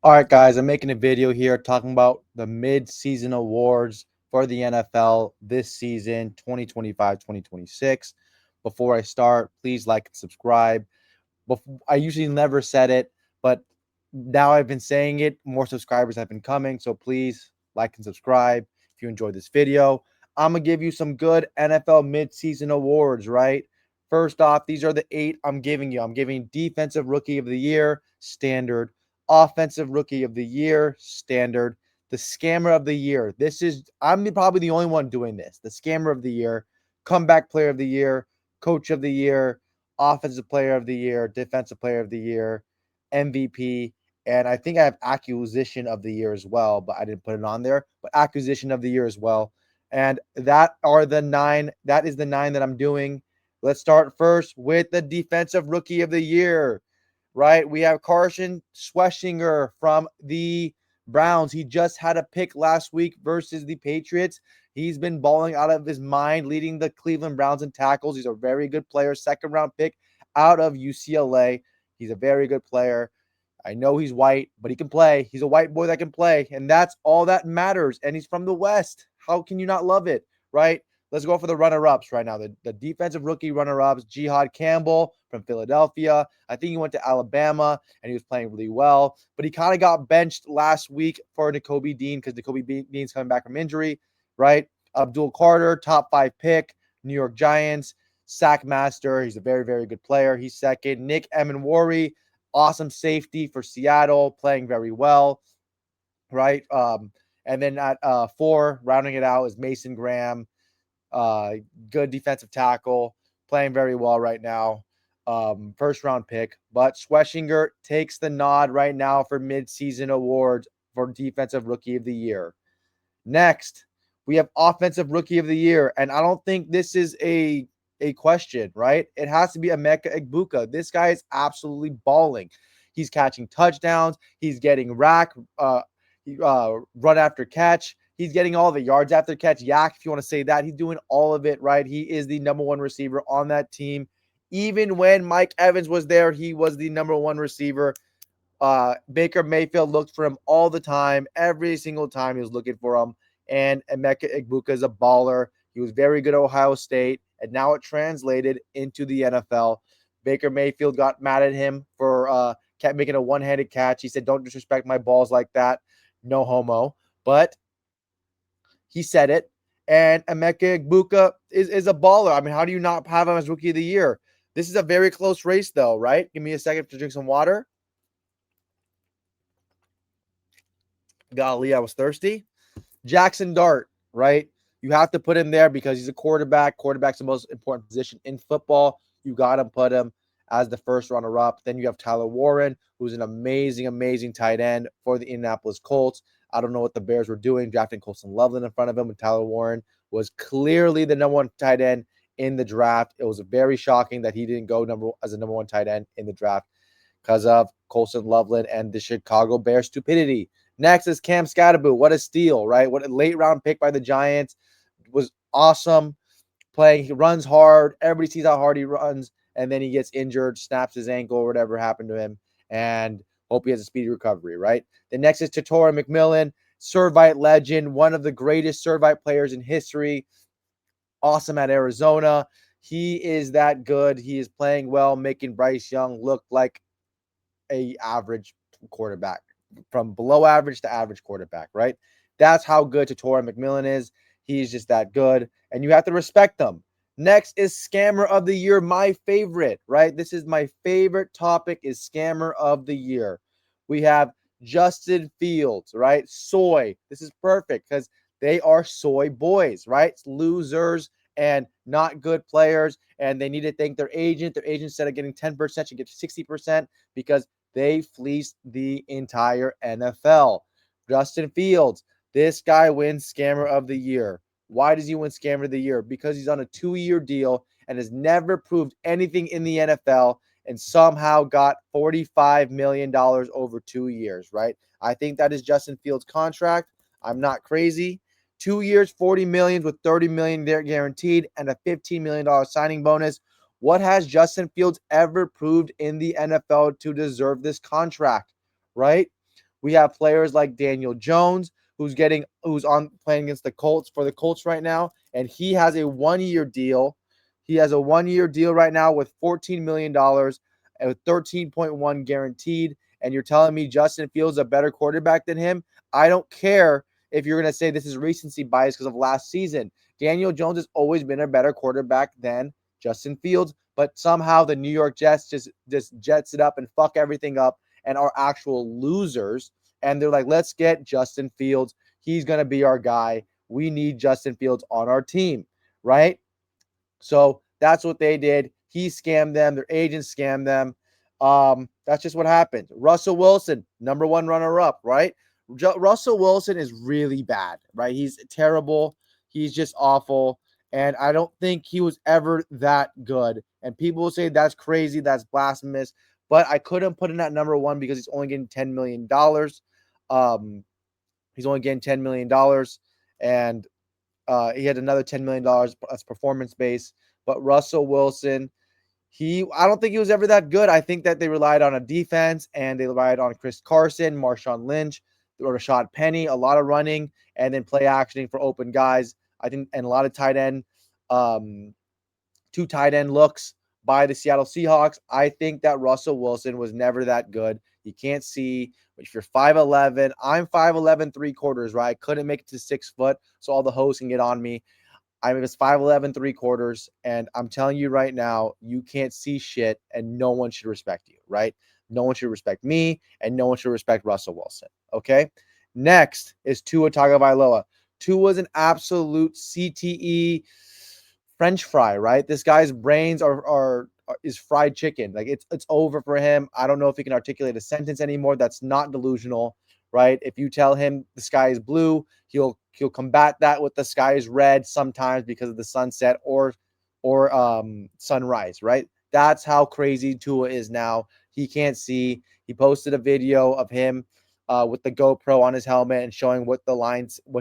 All right, guys, I'm making a video here talking about the mid-season awards for the NFL this season, 2025-2026. Before I start, please like and subscribe. I usually never said it, but now I've been saying it. More subscribers have been coming, so please like and subscribe if you enjoyed this video. I'm going to give you some good NFL mid-season awards, right? First off, these are the 8 I'm giving you. I'm giving Defensive Rookie of the Year, standard. Offensive Rookie of the Year, standard. The Scammer of the Year. I'm probably the only one doing this. The Scammer of the Year, Comeback Player of the Year, Coach of the Year, Offensive Player of the Year, Defensive Player of the Year, MVP, and I think I have Acquisition of the Year as well, but I didn't put it on there. But Acquisition of the Year as well. And that are the 9. That is the 9 that I'm doing. Let's start first with the Defensive Rookie of the Year, right? We have Carson Schweschinger from the Browns. He just had a pick last week versus the Patriots. He's been balling out of his mind, leading the Cleveland Browns in tackles. He's a very good player, second round pick out of UCLA. He's a very good player. I know he's white, but he can play. He's a white boy that can play, and that's all that matters. And he's from the West. How can you not love it, right? Let's go for the runner-ups right now. The defensive rookie runner-ups, Jihad Campbell from Philadelphia. I think he went to Alabama, and he was playing really well. But he kind of got benched last week for Nakobe Dean because Nakobe Dean's coming back from injury, right? Abdul Carter, top 5 pick, New York Giants. Sack master. He's a very, very good player. He's second. Nick Emenwari, awesome safety for Seattle, playing very well, right? And then at 4, rounding it out, is Mason Graham, uh, good defensive tackle, playing very well right now. First round pick, but Schweschinger takes the nod right now for midseason awards for Defensive Rookie of the Year. Next, we have Offensive Rookie of the Year, and I don't think this is a question, right? It has to be Emeka Egbuka. This guy is absolutely balling. He's catching touchdowns. He's getting run after catch. He's getting all the yards after catch, yak, if you want to say that. He's doing all of it, right? He is the number 1 receiver on that team. Even when Mike Evans was there, he was the number 1 receiver. Baker Mayfield looked for him all the time. Every single time he was looking for him. And Emeka Egbuka is a baller. He was very good at Ohio State, and now it translated into the NFL. Baker Mayfield got mad at him for kept making a one-handed catch. He said, "Don't disrespect my balls like that. No homo." But he said it. And Emeka Egbuka is a baller. I mean, how do you not have him as Rookie of the Year? This is a very close race, though, right? Give me a second to drink some water. Golly, I was thirsty. Jackson Dart, right? You have to put him there because he's a quarterback. Quarterback's the most important position in football. You got to put him as the first runner up. Then you have Tyler Warren, who's an amazing, amazing tight end for the Indianapolis Colts. I don't know what the Bears were doing, drafting Colson Loveland in front of him, and Tyler Warren was clearly the number 1 tight end in the draft. It was very shocking that he didn't go as a number 1 tight end in the draft because of Colson Loveland and the Chicago Bears stupidity. Next is Cam Scatterboot. What a steal, right? What a late round pick by the Giants. Was awesome playing. He runs hard. Everybody sees how hard he runs. And then he gets injured, snaps his ankle, or whatever happened to him. And hope he has a speedy recovery, right? The next is Tatora McMillan, Servite legend, one of the greatest Servite players in history. Awesome at Arizona. He is that good. He is playing well, making Bryce Young look like a average quarterback, from below average to average quarterback, right? That's how good Tatora McMillan is. He's just that good, and you have to respect them. Next is Scammer of the Year, my favorite, right? This is my favorite topic, is Scammer of the Year. We have Justin Fields, right? Soy. This is perfect because they are soy boys, right? It's losers and not good players, and they need to thank their agent. Their agent, instead of getting 10%, should get 60% because they fleeced the entire NFL. Justin Fields, this guy wins Scammer of the Year. Why does he win Scammer of the Year? Because he's on a 2-year deal and has never proved anything in the NFL and somehow got $45 million over 2 years, right? I think that is Justin Fields' contract. I'm not crazy. 2 years, $40 million with $30 million guaranteed and a $15 million signing bonus. What has Justin Fields ever proved in the NFL to deserve this contract, right? We have players like Daniel Jones, who's on playing against the Colts for the Colts right now, and he has a 1-year deal. He has a 1-year deal right now with $14 million and with 13.1 guaranteed. And you're telling me Justin Fields is a better quarterback than him? I don't care if you're going to say this is recency bias because of last season. Daniel Jones has always been a better quarterback than Justin Fields, but somehow the New York Jets just jets it up and fuck everything up and are actual losers. And they're like, let's get Justin Fields. He's going to be our guy. We need Justin Fields on our team, right? So that's what they did. He scammed them. Their agents scammed them. That's just what happened. Russell Wilson, number one runner-up, right? Russell Wilson is really bad, right? He's terrible. He's just awful. And I don't think he was ever that good. And people will say that's crazy, that's blasphemous. But I couldn't put him at number one because he's only getting $10 million. He's only getting $10 million. And he had another $10 million as performance base. But Russell Wilson, I don't think he was ever that good. I think that they relied on a defense and they relied on Chris Carson, Marshawn Lynch, or Rashad Penny, a lot of running, and then play actioning for open guys. I think, and a lot of tight end, 2 tight end looks by the Seattle Seahawks. I think that Russell Wilson was never that good. You can't see. If you're 5'11", I'm 5'11", 3/4, right? I couldn't make it to 6 foot, so all the hosts can get on me. I was 5'11", 3/4, and I'm telling you right now, you can't see shit, and no one should respect you, right? No one should respect me, and no one should respect Russell Wilson, okay? Next is Tua Tagovailoa. Tua's an absolute CTE French fry, right? This guy's brains is fried chicken. Like it's over for him. I don't know if he can articulate a sentence anymore. That's not delusional, right? If you tell him the sky is blue, he'll combat that with the sky is red sometimes because of the sunset or sunrise, right? That's how crazy Tua is now. He can't see. He posted a video of him with the GoPro on his helmet and showing what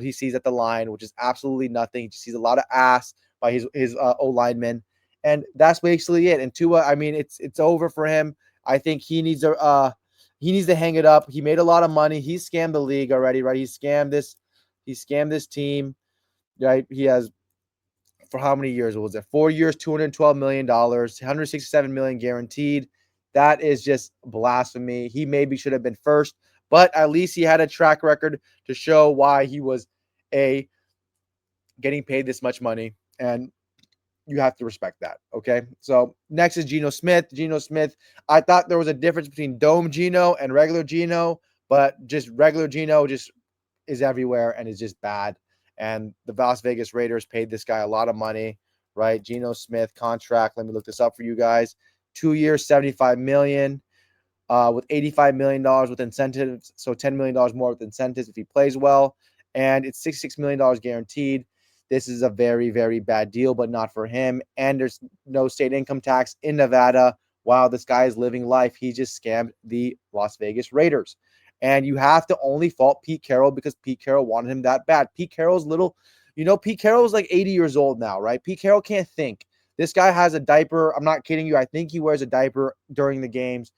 he sees at the line, which is absolutely nothing. He just sees a lot of ass by his O lineman, and that's basically it. And Tua, I mean, it's over for him. I think he needs to hang it up. He made a lot of money. He scammed the league already, right? He scammed this team, right? He has, for how many years was it? 4 years, $212 million, $167 million guaranteed. That is just blasphemy. He maybe should have been first, but at least he had a track record to show why he was getting paid this much money, and you have to respect that. Okay. So next is Geno Smith. Geno Smith, I thought there was a difference between Dome Geno and regular Geno, but just regular Geno just is everywhere and is just bad. And the Las Vegas Raiders paid this guy a lot of money, right? Geno Smith contract. Let me look this up for you guys. 2 years, $75 million, with $85 million with incentives. So $10 million more with incentives if he plays well. And it's $66 million guaranteed. This is a very, very bad deal, but not for him. And there's no state income tax in Nevada. Wow, this guy is living life. He just scammed the Las Vegas Raiders. And you have to only fault Pete Carroll because Pete Carroll wanted him that bad. Pete Carroll's Pete Carroll is like 80 years old now, right? Pete Carroll can't think. This guy has a diaper. I'm not kidding you. I think he wears a diaper during the games.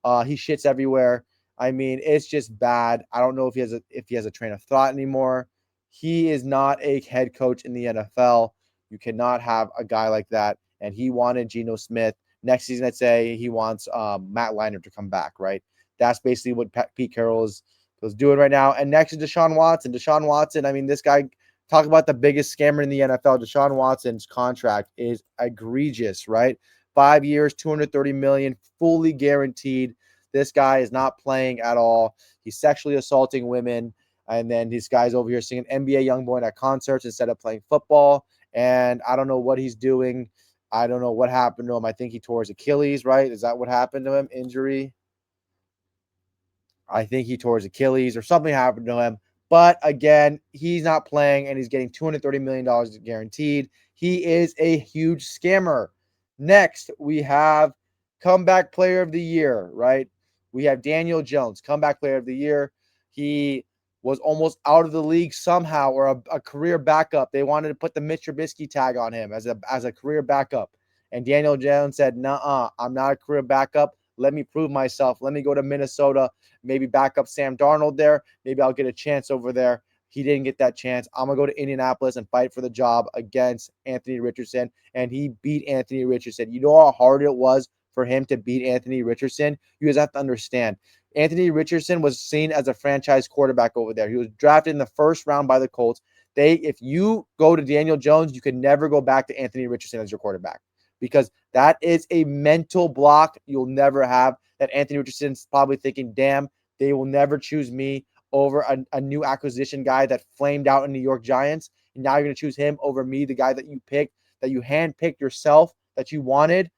He shits everywhere. I mean, it's just bad. I don't know if he has a train of thought anymore. He is not a head coach in the NFL. You cannot have a guy like that. And he wanted Geno Smith. Next season, I'd say he wants Matt Leinart to come back, right? That's basically what Pete Carroll is doing right now. And next is Deshaun Watson. Deshaun Watson, I mean, this guy, talk about the biggest scammer in the NFL. Deshaun Watson's contract is egregious, right? 5 years, $230 million, fully guaranteed. This guy is not playing at all. He's sexually assaulting women. And then these guys over here singing NBA Youngboy at concerts instead of playing football. And I don't know what he's doing. I don't know what happened to him. I think he tore his Achilles, right? Is that what happened to him? Injury? I think he tore his Achilles or something happened to him. But again, he's not playing and he's getting $230 million guaranteed. He is a huge scammer. Next, we have comeback player of the year, right? We have Daniel Jones, comeback player of the year. He was almost out of the league somehow, or a career backup. They wanted to put the Mitch Trubisky tag on him as a career backup. And Daniel Jones said, "Nuh-uh, I'm not a career backup. Let me prove myself. Let me go to Minnesota, maybe back up Sam Darnold there. Maybe I'll get a chance over there. He didn't get that chance. I'm going to go to Indianapolis and fight for the job against Anthony Richardson. And he beat Anthony Richardson. You know how hard it was for him to beat Anthony Richardson? You guys have to understand. Anthony Richardson was seen as a franchise quarterback over there. He was drafted in the first round by the Colts. If you go to Daniel Jones, you can never go back to Anthony Richardson as your quarterback, because that is a mental block you'll never have. That Anthony Richardson's probably thinking, damn, they will never choose me over a new acquisition guy that flamed out in New York Giants. And now you're going to choose him over me, the guy that you picked, that you handpicked yourself, that you wanted.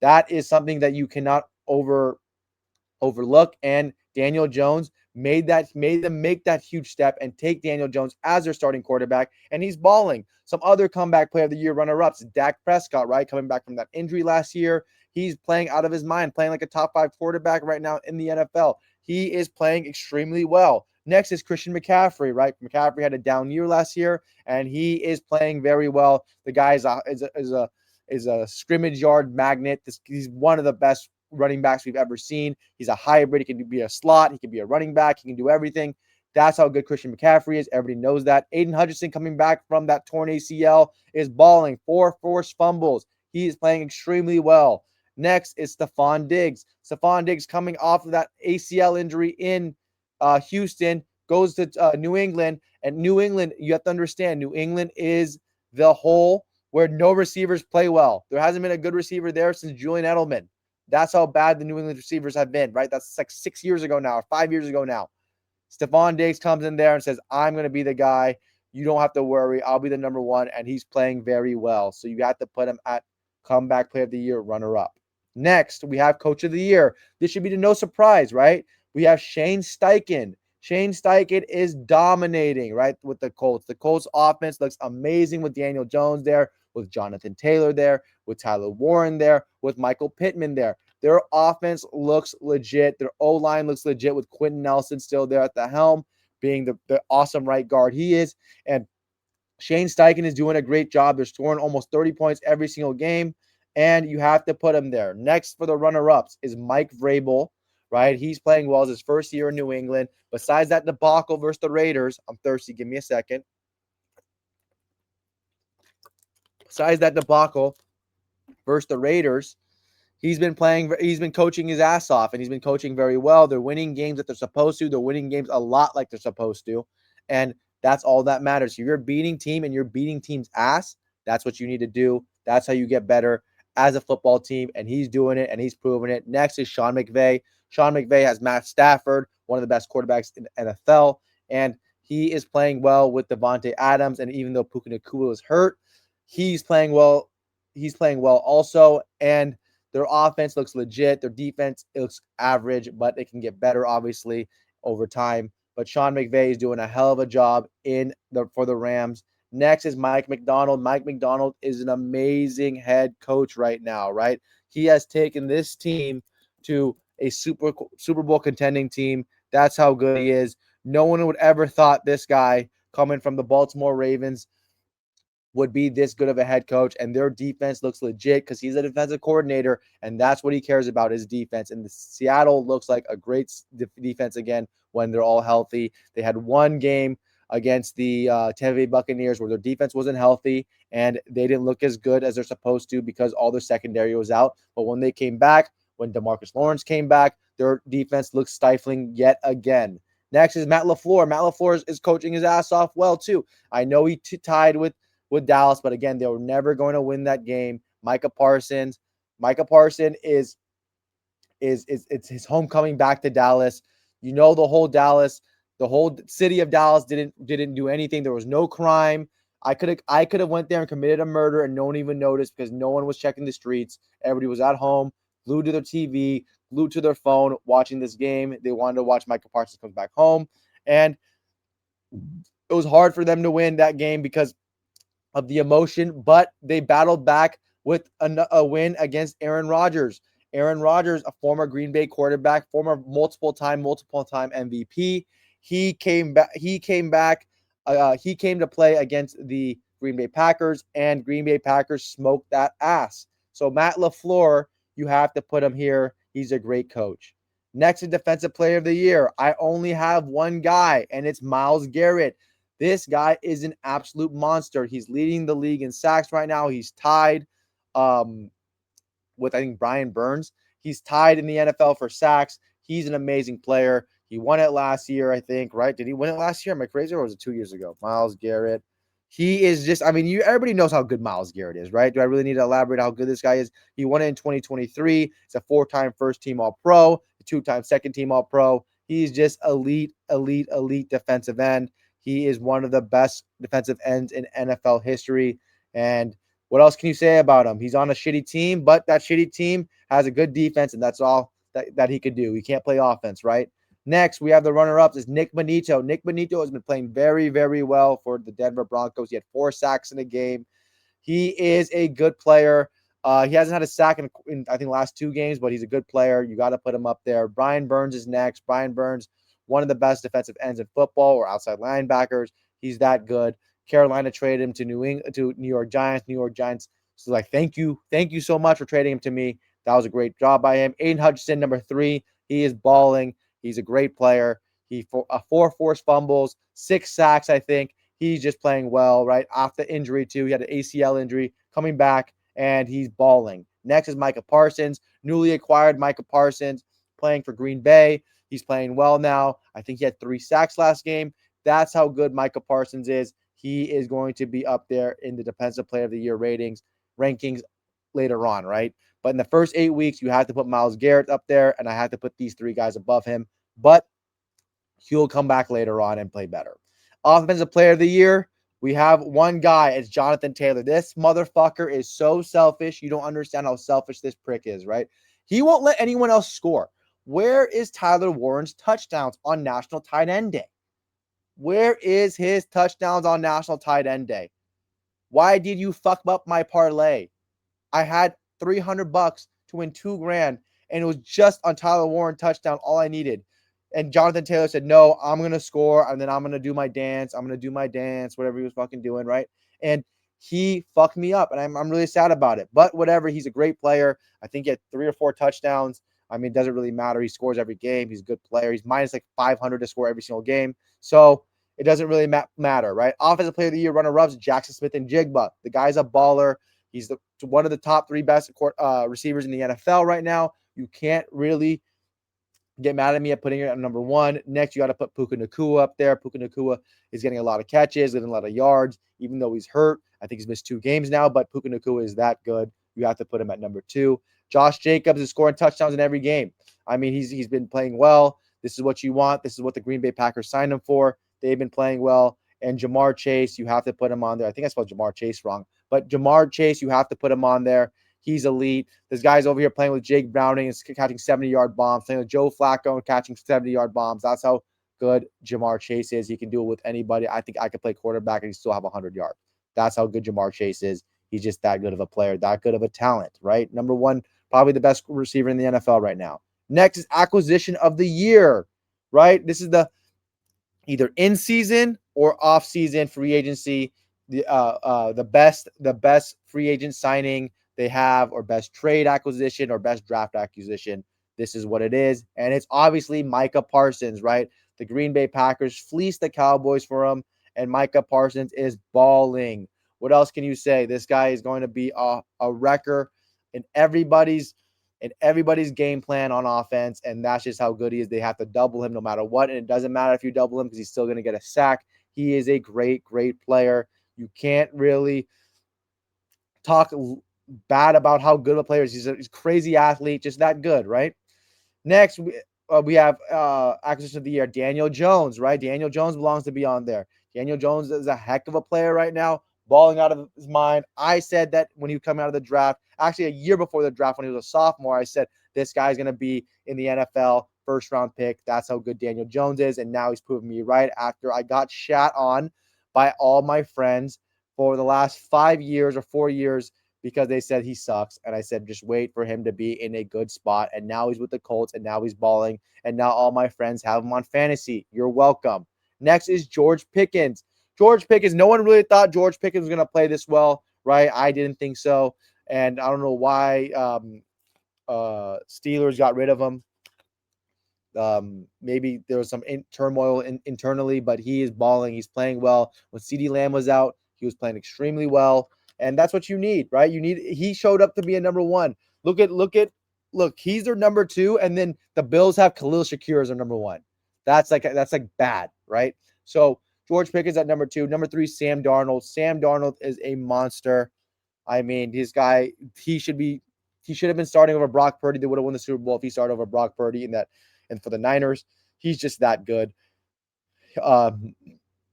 That is something that you cannot overlook. And Daniel Jones made them make that huge step and take Daniel Jones as their starting quarterback, and he's balling. Some other comeback player of the year runner-ups, Dak Prescott, right? Coming back from that injury last year. He's playing out of his mind, playing like a top 5 quarterback right now in the NFL. He is playing extremely well. Next is Christian McCaffrey, right? McCaffrey had a down year last year, and he is playing very well. The guy is a scrimmage yard magnet. He's one of the best running backs we've ever seen. He's a hybrid. He can be a slot. He can be a running back. He can do everything. That's how good Christian McCaffrey is. Everybody knows that. Aiden Hutchinson, coming back from that torn ACL, is balling. 4 forced fumbles. He is playing extremely well. Next is Stephon Diggs. Stephon Diggs, coming off of that ACL injury in Houston, goes to New England. And New England, you have to understand, New England is the hole where no receivers play well. There hasn't been a good receiver there since Julian Edelman. That's how bad the New England receivers have been, right? That's like 6 years ago now, or 5 years ago now. Stephon Diggs comes in there and says, I'm going to be the guy. You don't have to worry. I'll be the number one. And he's playing very well. So you got to put him at comeback player of the year, runner-up. Next, we have coach of the year. This should be to no surprise, right? We have Shane Steichen. Shane Steichen is dominating, right, with the Colts. The Colts offense looks amazing with Daniel Jones there, with Jonathan Taylor there, with Tyler Warren there, with Michael Pittman there. Their offense looks legit. Their O-line looks legit with Quentin Nelson still there at the helm, being the awesome right guard he is. And Shane Steichen is doing a great job. They're scoring almost 30 points every single game, and you have to put him there. Next for the runner-ups is Mike Vrabel, right? He's playing well. It's his first year in New England. Besides that debacle versus the Raiders, I'm thirsty. Give me a second. Besides that debacle versus the Raiders, he's been coaching his ass off, and he's been coaching very well. They're winning games that they're supposed to. They're winning games a lot like they're supposed to. And that's all that matters. If you're a beating team and you're beating team's ass, that's what you need to do. That's how you get better as a football team, and he's doing it, and he's proving it. Next is Sean McVay. Sean McVay has Matt Stafford, one of the best quarterbacks in the NFL, and he is playing well with Devontae Adams, and even though Puka Nacua is hurt, he's playing well. He's playing well also, and their offense looks legit. Their defense looks average, but it can get better, obviously, over time. But Sean McVay is doing a hell of a job for the Rams. Next is Mike Macdonald. Mike Macdonald is an amazing head coach right now, right? He has taken this team to a Super Bowl contending team. That's how good he is. No one would ever thought this guy coming from the Baltimore Ravens would be this good of a head coach, and their defense looks legit because he's a defensive coordinator, and that's what he cares about, is defense. And the Seattle looks like a great defense again when they're all healthy. They had one game against the Tampa Bay Buccaneers where their defense wasn't healthy, and they didn't look as good as they're supposed to because all their secondary was out. But when they came back, when DeMarcus Lawrence came back, their defense looks stifling yet again. Next is Matt LaFleur. Matt LaFleur is coaching his ass off well, too. I know he tied with Dallas, but again, they were never going to win that game. Micah Parsons is it's his homecoming back to Dallas. You know, the whole city of Dallas didn't do anything. There was no crime. I could have went there and committed a murder and no one even noticed because no one was checking the streets. Everybody was at home, glued to their TV, glued to their phone, watching this game. They wanted to watch Micah Parsons come back home, and it was hard for them to win that game because of the emotion, but they battled back with a win against Aaron Rodgers. Aaron Rodgers, a former Green Bay quarterback, former multiple time MVP. He came back. He came to play against the Green Bay Packers, and Green Bay Packers smoked that ass. So Matt LaFleur, you have to put him here. He's a great coach. Next is Defensive Player of the Year. I only have one guy, and it's Myles Garrett. This guy is an absolute monster. He's leading the league in sacks right now. He's tied with, I think, Brian Burns. He's tied in the NFL for sacks. He's an amazing player. He won it last year, I think, right? Did he win it last year? Am I crazy, or was it 2 years ago? Myles Garrett. He is just, I mean, everybody knows how good Myles Garrett is, right? Do I really need to elaborate how good this guy is? He won it in 2023. He's a 4-time first-team All-Pro, a 2-time second-team All-Pro. He's just elite, elite, elite defensive end. He is one of the best defensive ends in NFL history. And what else can you say about him? He's on a shitty team, but that shitty team has a good defense, and that's all that he could do. He can't play offense, right? Next, we have the runner-ups is Nick Bonito. Nick Bonito has been playing very, very well for the Denver Broncos. He had 4 sacks in a game. He is a good player. He hasn't had a sack in I think, last 2 games, but he's a good player. You got to put him up there. Brian Burns is next. Brian Burns, one of the best defensive ends in football or outside linebackers. He's that good. Carolina traded him to New York Giants. New York Giants. So, like, thank you so much for trading him to me. That was a great job by him. Aiden Hutchinson, number 3. He is balling. He's a great player. He 4 forced fumbles, 6 sacks, I think. He's just playing well, right? Off the injury, too. He had an ACL injury, coming back, and he's balling. Next is Micah Parsons, newly acquired Micah Parsons, playing for Green Bay. He's playing well now. I think he had 3 sacks last game. That's how good Micah Parsons is. He is going to be up there in the Defensive Player of the Year rankings later on, right? But in the first 8 weeks, you have to put Myles Garrett up there, and I had to put these 3 guys above him. But he'll come back later on and play better. Offensive Player of the Year, we have one guy. It's Jonathan Taylor. This motherfucker is so selfish. You don't understand how selfish this prick is, right? He won't let anyone else score. Where is Tyler Warren's touchdowns on National Tight End Day? Where is his touchdowns on National Tight End Day? Why did you fuck up my parlay? I had $300 to win $2,000, and it was just on Tyler Warren touchdown, all I needed. And Jonathan Taylor said, no, I'm going to score, and then I'm going to do my dance. Whatever he was fucking doing, right? And he fucked me up, and I'm really sad about it. But whatever, he's a great player. I think he had 3 or 4 touchdowns. I mean, it doesn't really matter. He scores every game. He's a good player. He's minus like 500 to score every single game. So it doesn't really matter, right? Offensive Player of the Year runner-ups, Jackson Smith-Njigba. The guy's a baller. He's one of the top 3 best receivers in the NFL right now. You can't really get mad at me at putting it at number 1. Next, you got to put Puka Nacua up there. Puka Nacua is getting a lot of catches, getting a lot of yards, even though he's hurt. I think he's missed 2 games now, but Puka Nacua is that good. You have to put him at number 2. Josh Jacobs is scoring touchdowns in every game. I mean, he's been playing well. This is what you want. This is what the Green Bay Packers signed him for. They've been playing well. And Jamar Chase, you have to put him on there. I think I spelled Jamar Chase wrong. But Jamar Chase, you have to put him on there. He's elite. This guy's over here playing with Jake Browning and catching 70-yard bombs, playing with Joe Flacco and catching 70-yard bombs. That's how good Jamar Chase is. He can do it with anybody. I think I could play quarterback and he still have 100 yards. That's how good Jamar Chase is. He's just that good of a player, that good of a talent, right? Number 1, probably the best receiver in the NFL right now. Next is Acquisition of the Year, right? This is the either in season or off season free agency, the best free agent signing they have, or best trade acquisition, or best draft acquisition. This is what it is, and it's obviously Micah Parsons, right? The Green Bay Packers fleeced the Cowboys for him, and Micah Parsons is balling. What else can you say? This guy is going to be a wrecker in everybody's game plan on offense, and that's just how good he is. They have to double him no matter what, and it doesn't matter if you double him because he's still going to get a sack. He is a great, great player. You can't really talk bad about how good of a player is. He's a crazy athlete, just that good, right? Next, we have Acquisition of the Year, Daniel Jones, right? Daniel Jones belongs to be on there. Daniel Jones is a heck of a player right now, balling out of his mind. I said that when he was coming out of the draft, actually a year before the draft when he was a sophomore, I said this guy's going to be in the NFL first-round pick. That's how good Daniel Jones is, and now he's proven me right after I got shat on by all my friends for the last 5 years or 4 years because they said he sucks. And I said, just wait for him to be in a good spot. And now he's with the Colts, and now he's balling. And now all my friends have him on fantasy. You're welcome. Next is George Pickens. George Pickens, no one really thought George Pickens was going to play this well, right? I didn't think so. And I don't know why Steelers got rid of him. Maybe there was some turmoil internally, but he is balling. He's playing well. When CeeDee Lamb was out, he was playing extremely well, and that's what you need, right? You need. He showed up to be a number one. Look. He's their number two, and then the Bills have Khalil Shakir as their number one. That's like bad, right? So George Pickens at number two. Number three, Sam Darnold. Sam Darnold is a monster. I mean, this guy, he should have been starting over Brock Purdy. They would have won the Super Bowl if he started over Brock Purdy and for the Niners. He's just that good. Um,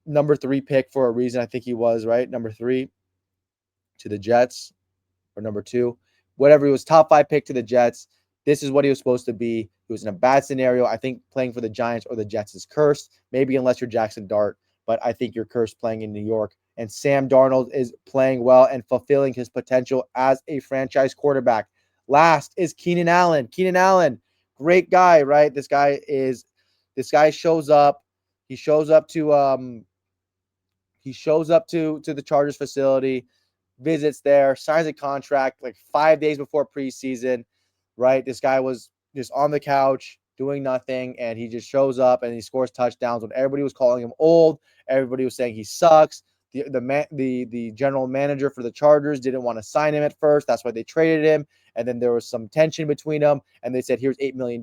Number three pick for a reason. I think he was right. Number three to the Jets or number two, whatever. He was top five pick to the Jets. This is what he was supposed to be. He was in a bad scenario. I think playing for the Giants or the Jets is cursed. Maybe unless you're Jackson Dart, but I think you're cursed playing in New York. And Sam Darnold is playing well and fulfilling his potential as a franchise quarterback. Last is Keenan Allen. Keenan Allen, great guy, right? This guy shows up. He shows up to the Chargers facility, visits there, signs a contract like 5 days before preseason, right? This guy was just on the couch doing nothing, and he just shows up and he scores touchdowns when everybody was calling him old. Everybody was saying he sucks. The general manager for the Chargers didn't want to sign him at first. That's why they traded him. And then there was some tension between them, and they said, here's $8 million,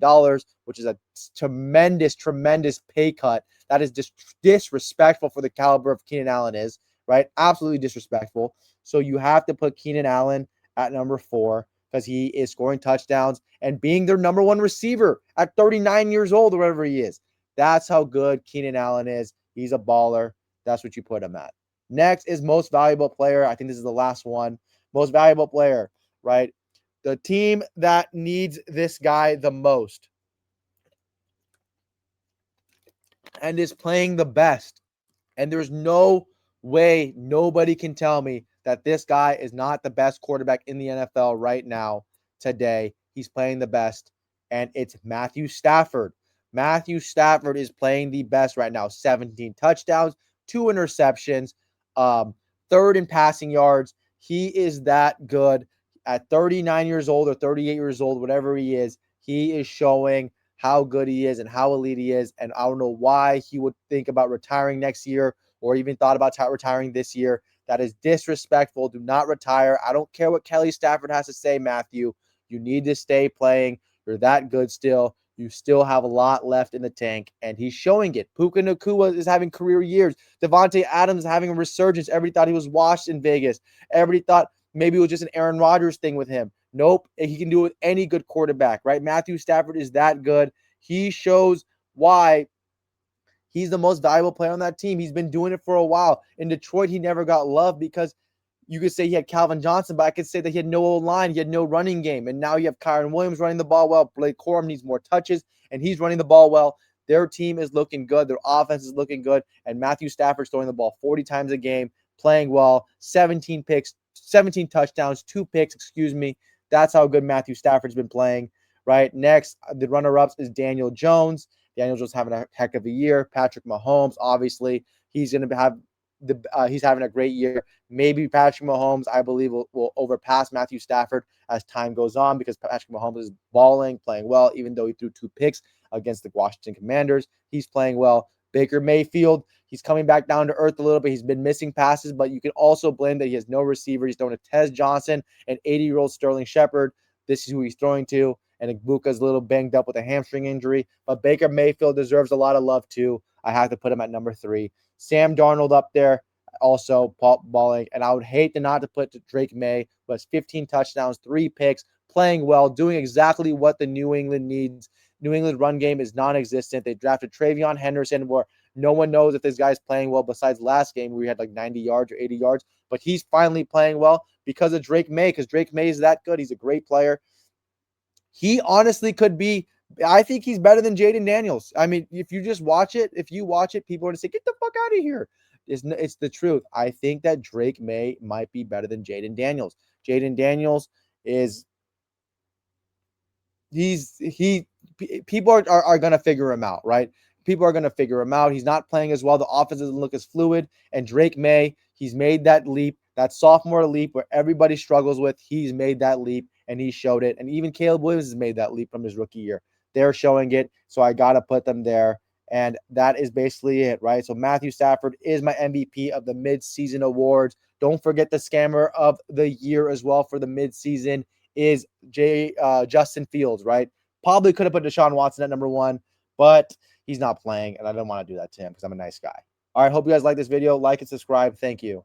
which is a tremendous, tremendous pay cut. That is just disrespectful for the caliber of Keenan Allen is, right? Absolutely disrespectful. So you have to put Keenan Allen at number four because he is scoring touchdowns and being their number one receiver at 39 years old or whatever he is. That's how good Keenan Allen is. He's a baller. That's what you put him at. Next is most valuable player. I think this is the last one. Most valuable player, right? The team that needs this guy the most and is playing the best. And there's no way nobody can tell me that this guy is not the best quarterback in the NFL right now, today. He's playing the best, and it's Matthew Stafford. Matthew Stafford is playing the best right now. 17 touchdowns, 2 interceptions, third in passing yards. He is that good. At 39 years old or 38 years old, whatever he is showing how good he is and how elite he is. And I don't know why he would think about retiring next year or even thought about retiring this year. That is disrespectful. Do not retire. I don't care what Kelly Stafford has to say, Matthew. You need to stay playing. You're that good still. You still have a lot left in the tank, and he's showing it. Puka Nacua is having career years. Devontae Adams is having a resurgence. Everybody thought he was washed in Vegas. Everybody thought maybe it was just an Aaron Rodgers thing with him. Nope. He can do it with any good quarterback, right? Matthew Stafford is that good. He shows why he's the most valuable player on that team. He's been doing it for a while. In Detroit, he never got love because you could say he had Calvin Johnson, but I could say that he had no line, he had no running game. And now you have Kyron Williams running the ball well. Blake Corum needs more touches, and he's running the ball well. Their team is looking good. Their offense is looking good. And Matthew Stafford's throwing the ball 40 times a game, playing well, 17 touchdowns, 2 picks, excuse me. That's how good Matthew Stafford's been playing, right? Next, the runner-ups is Daniel Jones. Daniel Jones having a heck of a year. Patrick Mahomes, obviously, he's going to have he's having a great year. Maybe Patrick Mahomes, I believe, will overpass Matthew Stafford as time goes on because Patrick Mahomes is balling, playing well, even though he threw 2 picks against the Washington Commanders. He's playing well. Baker Mayfield, he's coming back down to earth a little bit. He's been missing passes, but you can also blame that he has no receiver. He's throwing to Tez Johnson and 80-year-old Sterling Shepard. This is who he's throwing to. And Igbuka's a little banged up with a hamstring injury. But Baker Mayfield deserves a lot of love, too. I have to put him at number 3. Sam Darnold up there, also balling. And I would hate to not to put Drake May, who has 15 touchdowns, 3 picks, playing well, doing exactly what the New England needs. New England run game is non-existent. They drafted Travion Henderson, where no one knows if this guy's playing well besides last game where he had like 90 yards or 80 yards. But he's finally playing well because of Drake May, because Drake May is that good. He's a great player. He honestly could be, I think he's better than Jaden Daniels. I mean, if you watch it, people are going to say, get the fuck out of here. It's the truth. I think that Drake May might be better than Jaden Daniels. Jaden Daniels is, people are going to figure him out, right? People are going to figure him out. He's not playing as well. The offense doesn't look as fluid. And Drake May, He's made that leap, that sophomore leap where everybody struggles with. He's made that leap, and he showed it. And even Caleb Williams has made that leap from his rookie year. They're showing it, so I got to put them there. And that is basically it, right? So Matthew Stafford is my MVP of the midseason awards. Don't forget the scammer of the year as well for the midseason is Justin Fields, right? Probably could have put Deshaun Watson at number 1, but he's not playing, and I don't want to do that to him because I'm a nice guy. All right, hope you guys like this video. Like and subscribe. Thank you.